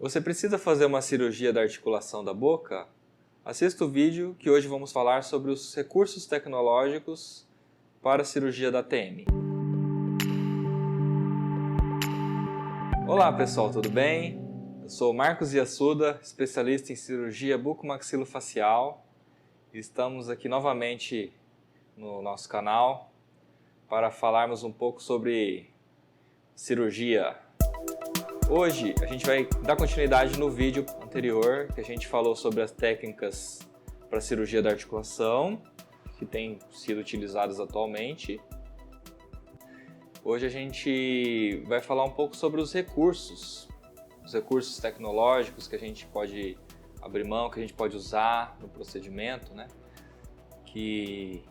Você precisa fazer uma cirurgia da articulação da boca? Assista o vídeo que hoje vamos falar sobre os recursos tecnológicos para a cirurgia da TM. Olá pessoal, tudo bem? Eu sou Marcos Yasuda, especialista em cirurgia bucomaxilofacial. Estamos aqui novamente no nosso canal para falarmos um pouco sobre cirurgia. Hoje a gente vai dar continuidade no vídeo anterior que a gente falou sobre as técnicas para cirurgia da articulação que têm sido utilizadas atualmente. Hoje a gente vai falar um pouco sobre os recursos tecnológicos que a gente pode abrir mão, que a gente pode usar no procedimento, né? Que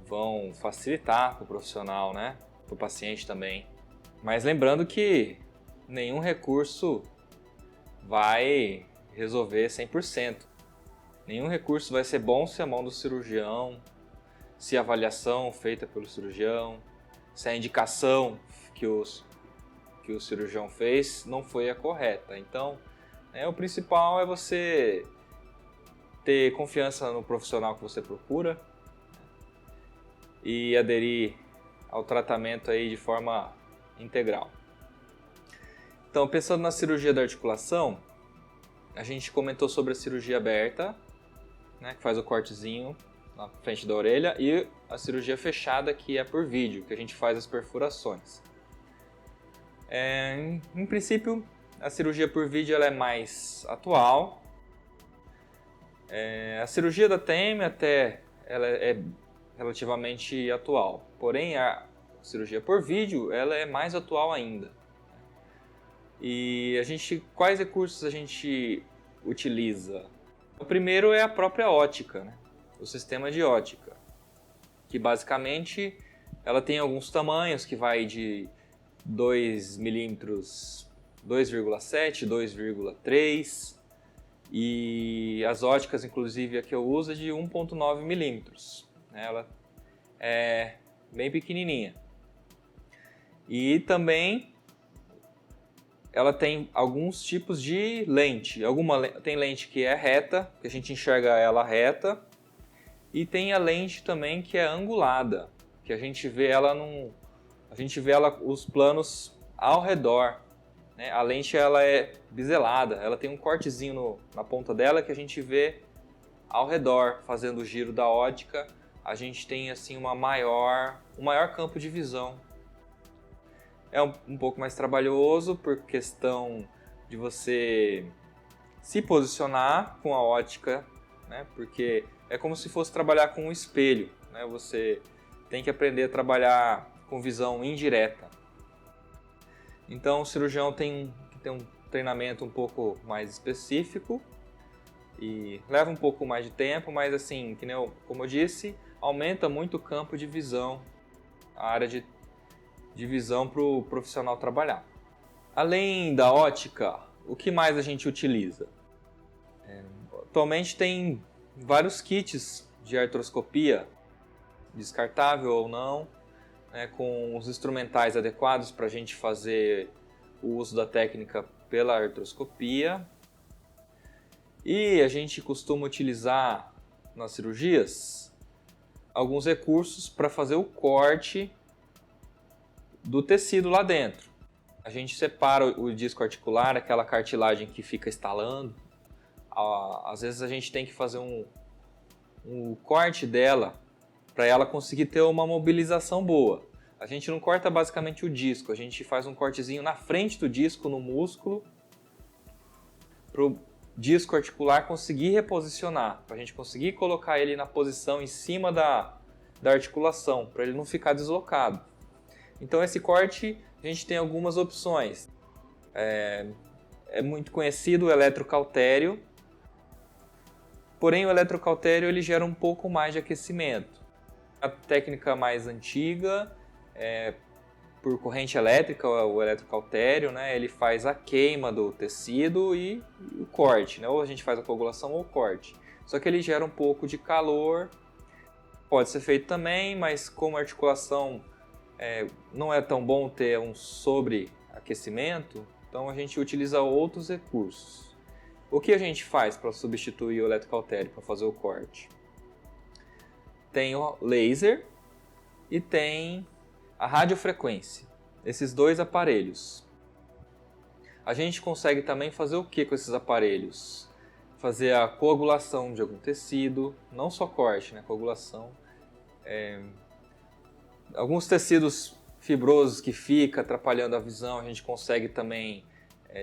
vão facilitar para o profissional, né? Para o paciente também. Mas lembrando que nenhum recurso vai resolver 100%. Nenhum recurso vai ser bom se a mão do cirurgião, se a avaliação feita pelo cirurgião, se a indicação que o cirurgião fez não foi a correta. Então, o principal é você ter confiança no profissional que você procura e aderir ao tratamento aí de forma integral. Então, pensando na cirurgia da articulação, a gente comentou sobre a cirurgia aberta, né, que faz o cortezinho na frente da orelha, e a cirurgia fechada, que é por vídeo, que a gente faz as perfurações. Em princípio, a cirurgia por vídeo ela é mais atual. A cirurgia da TM até ela é relativamente atual, porém a cirurgia por vídeo ela é mais atual ainda. E quais recursos a gente utiliza? O primeiro é a própria ótica, né? O sistema de ótica, que basicamente ela tem alguns tamanhos que vai de 2 mm, 2,7, 2,3 e as óticas, inclusive a que eu uso, é de 1,9 mm. Ela é bem pequenininha. E também ela tem alguns tipos de lente. Tem lente que é reta, que a gente enxerga ela reta, e tem a lente também que é angulada, que a gente vê ela os planos ao redor, né? A lente ela é biselada, ela tem um cortezinho na ponta dela que a gente vê ao redor, fazendo o giro da ótica. A gente tem assim um maior campo de visão. É um pouco mais trabalhoso por questão de você se posicionar com a ótica, né? Porque é como se fosse trabalhar com um espelho, né? Você tem que aprender a trabalhar com visão indireta. Então o cirurgião tem que ter um treinamento um pouco mais específico e leva um pouco mais de tempo, mas assim, como eu disse, aumenta muito o campo de visão, a área de visão para o profissional trabalhar. Além da ótica, o que mais a gente utiliza? Atualmente tem vários kits de artroscopia, descartável ou não, né, com os instrumentais adequados para a gente fazer o uso da técnica pela artroscopia. E a gente costuma utilizar nas cirurgias alguns recursos para fazer o corte do tecido lá dentro. A gente separa o disco articular, aquela cartilagem que fica estalando. Às vezes a gente tem que fazer um corte dela para ela conseguir ter uma mobilização boa. A gente não corta basicamente o disco, a gente faz um cortezinho na frente do disco, no músculo, para o disco articular conseguir reposicionar, para a gente conseguir colocar ele na posição em cima da articulação, para ele não ficar deslocado. Então esse corte a gente tem algumas opções. É muito conhecido o eletrocautério, porém o eletrocautério ele gera um pouco mais de aquecimento. A técnica mais antiga é por corrente elétrica, o eletrocautério, né? Ele faz a queima do tecido e o corte, né? Ou a gente faz a coagulação ou o corte. Só que ele gera um pouco de calor, pode ser feito também, mas como a articulação não é tão bom ter um sobreaquecimento, Então a gente utiliza outros recursos. O que a gente faz para substituir o eletrocautério, para fazer o corte? Tem o laser e tem a radiofrequência. Esses dois aparelhos. A gente consegue também fazer o que com esses aparelhos? Fazer a coagulação de algum tecido, não só corte, né? Coagulação. Alguns tecidos fibrosos que ficam atrapalhando a visão, a gente consegue também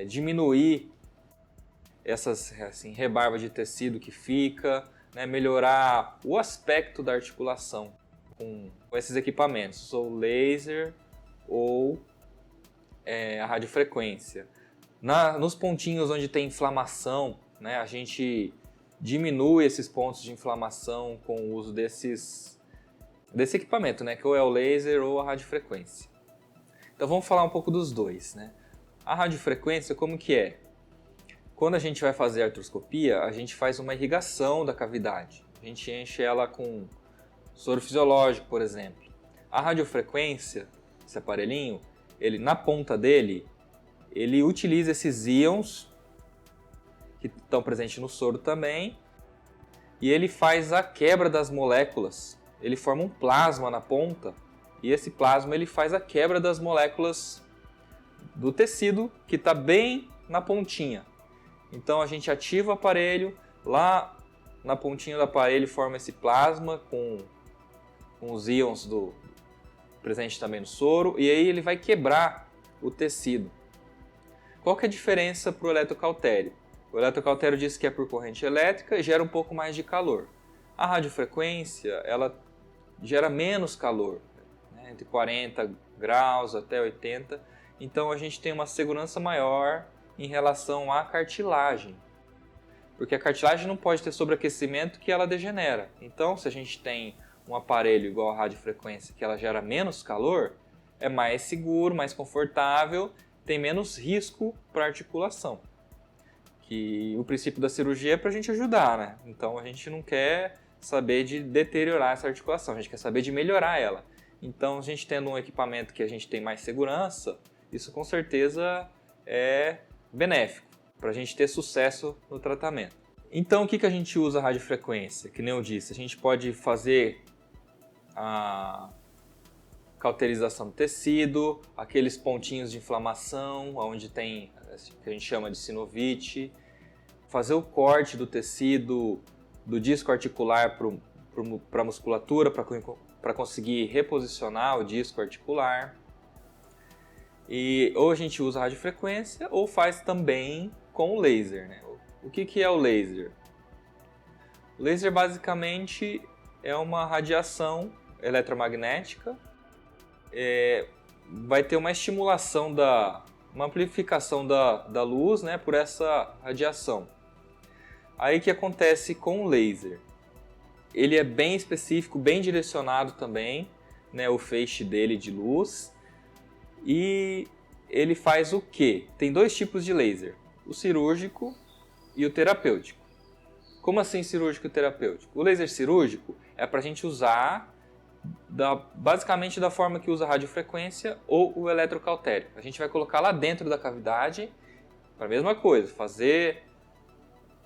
diminuir essas assim, rebarba de tecido que fica, né? Melhorar o aspecto da articulação com esses equipamentos, ou laser ou a radiofrequência. Nos pontinhos onde tem inflamação, né, a gente diminui esses pontos de inflamação com o uso desse equipamento, né, que ou é o laser ou a radiofrequência. Então vamos falar um pouco dos dois, né? A radiofrequência, como que é? Quando a gente vai fazer a artroscopia, a gente faz uma irrigação da cavidade. A gente enche ela com soro fisiológico, por exemplo. A radiofrequência, esse aparelhinho, na ponta dele, ele utiliza esses íons que estão presentes no soro também, e ele faz a quebra das moléculas. Ele forma um plasma na ponta, e esse plasma ele faz a quebra das moléculas do tecido que está bem na pontinha. Então a gente ativa o aparelho, lá na pontinha do aparelho forma esse plasma com os íons presente também no soro, e aí ele vai quebrar o tecido. Qual que é a diferença para o eletrocautério? O eletrocautério diz que é por corrente elétrica e gera um pouco mais de calor. A radiofrequência, ela gera menos calor, né? Entre 40 graus até 80. Então a gente tem uma segurança maior em relação à cartilagem. Porque a cartilagem não pode ter sobreaquecimento que ela degenera. Então se a gente tem um aparelho igual a radiofrequência que ela gera menos calor, é mais seguro, mais confortável, tem menos risco para a articulação. Que o princípio da cirurgia é para a gente ajudar, né? Então a gente não quer saber de deteriorar essa articulação, a gente quer saber de melhorar ela. Então a gente tendo um equipamento que a gente tem mais segurança, isso com certeza é benéfico para a gente ter sucesso no tratamento. Então o que a gente usa a radiofrequência? Que nem eu disse, a gente pode fazer a cauterização do tecido, aqueles pontinhos de inflamação, onde tem que a gente chama de sinovite, fazer o corte do tecido do disco articular para a musculatura, para conseguir reposicionar o disco articular. E ou a gente usa a radiofrequência ou faz também com o laser, né? O que é o laser? O laser basicamente é uma radiação eletromagnética, vai ter uma estimulação uma amplificação da luz, né, por essa radiação. Aí o que acontece com o laser? Ele é bem específico, bem direcionado também, né, o feixe dele de luz. E ele faz o quê? Tem dois tipos de laser, o cirúrgico e o terapêutico. Como assim cirúrgico e terapêutico? O laser cirúrgico é para a gente usar basicamente da forma que usa a radiofrequência ou o eletrocautério. A gente vai colocar lá dentro da cavidade para a mesma coisa, fazer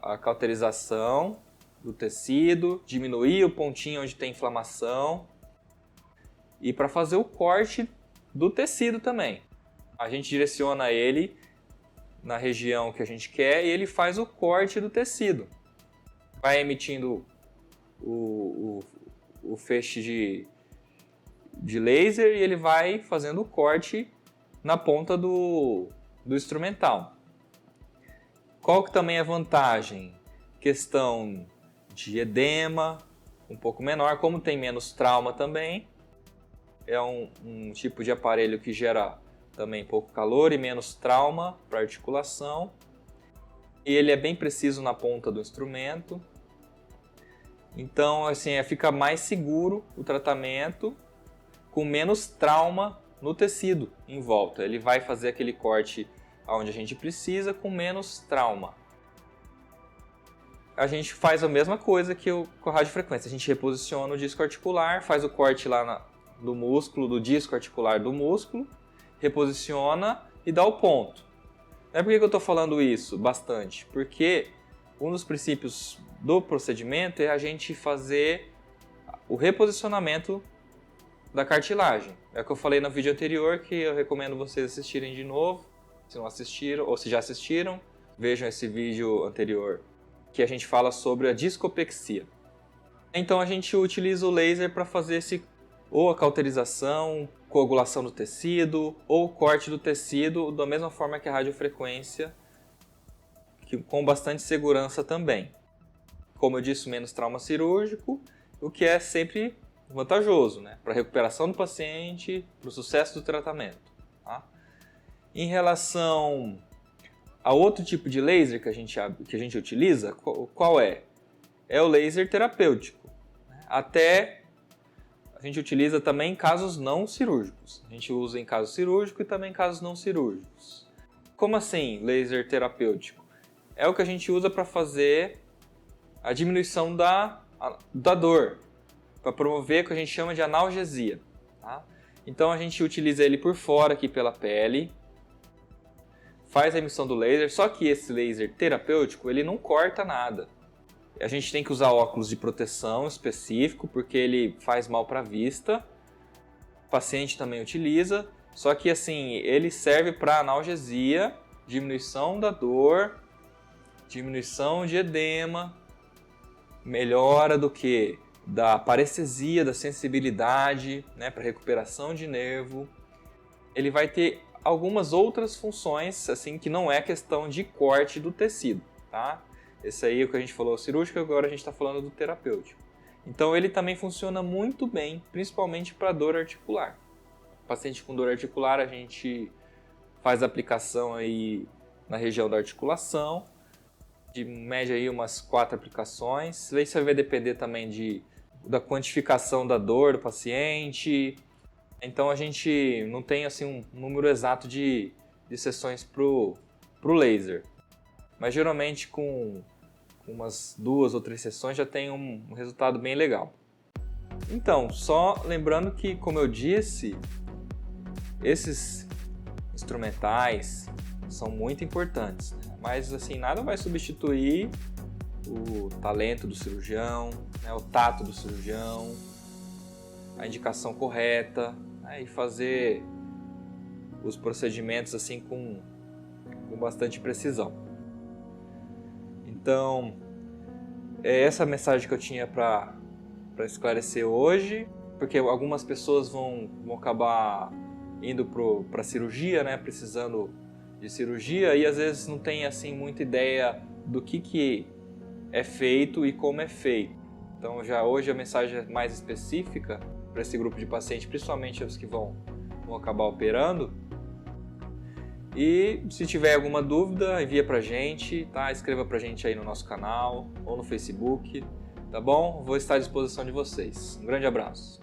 a cauterização do tecido, diminuir o pontinho onde tem inflamação e para fazer o corte do tecido também. A gente direciona ele na região que a gente quer e ele faz o corte do tecido. Vai emitindo o feixe de laser e ele vai fazendo o corte na ponta do instrumental. Qual que também é a vantagem? Questão de edema, um pouco menor, como tem menos trauma também. É um tipo de aparelho que gera também pouco calor e menos trauma para a articulação. E ele é bem preciso na ponta do instrumento. Então, assim, fica mais seguro o tratamento, com menos trauma no tecido em volta. Ele vai fazer aquele corte onde a gente precisa com menos trauma. A gente faz a mesma coisa que com a radiofrequência. A gente reposiciona o disco articular, faz o corte lá do músculo, do disco articular do músculo, reposiciona e dá o ponto. Por que eu estou falando isso bastante? Porque um dos princípios do procedimento é a gente fazer o reposicionamento da cartilagem. É o que eu falei no vídeo anterior, que eu recomendo vocês assistirem de novo, se não assistiram, ou se já assistiram, vejam esse vídeo anterior, que a gente fala sobre a discopexia. Então a gente utiliza o laser para fazer ou a cauterização, coagulação do tecido, ou corte do tecido, da mesma forma que a radiofrequência, com bastante segurança também. Como eu disse, menos trauma cirúrgico, o que é sempre vantajoso, né? Para a recuperação do paciente, para o sucesso do tratamento. Tá? Em relação a outro tipo de laser que a gente utiliza, qual é? É o laser terapêutico. Até a gente utiliza também em casos não cirúrgicos. A gente usa em caso cirúrgico e também em casos não cirúrgicos. Como assim, laser terapêutico? É o que a gente usa para fazer a diminuição da dor, para promover o que a gente chama de analgesia. Tá? Então a gente utiliza ele por fora aqui pela pele, faz a emissão do laser, só que esse laser terapêutico ele não corta nada. A gente tem que usar óculos de proteção específico, porque ele faz mal para a vista. O paciente também utiliza, só que assim, ele serve para analgesia, diminuição da dor, diminuição de edema, melhora do que? Da parestesia, da sensibilidade, né, para recuperação de nervo. Ele vai ter algumas outras funções, assim, que não é questão de corte do tecido, tá? Esse aí é o que a gente falou cirúrgico, agora a gente está falando do terapêutico. Então ele também funciona muito bem, principalmente para dor articular. Paciente com dor articular, a gente faz a aplicação aí na região da articulação, de média aí umas 4 aplicações. Isso vai depender também da quantificação da dor do paciente. Então a gente não tem assim um número exato de sessões pro laser. Mas geralmente com umas 2 ou 3 sessões já tem um resultado bem legal. Então, só lembrando que, como eu disse, esses instrumentais são muito importantes, né? Mas assim, nada vai substituir o talento do cirurgião, né? O tato do cirurgião, a indicação correta, né? E fazer os procedimentos assim com bastante precisão. Então, é essa a mensagem que eu tinha para esclarecer hoje, porque algumas pessoas vão acabar indo para a cirurgia, né, precisando de cirurgia, e às vezes não tem assim muita ideia do que é feito e como é feito. Então, já hoje a mensagem é mais específica para esse grupo de pacientes, principalmente os que vão acabar operando. E se tiver alguma dúvida, envia pra gente, tá? Escreva pra gente aí no nosso canal ou no Facebook, tá bom? Vou estar à disposição de vocês. Um grande abraço.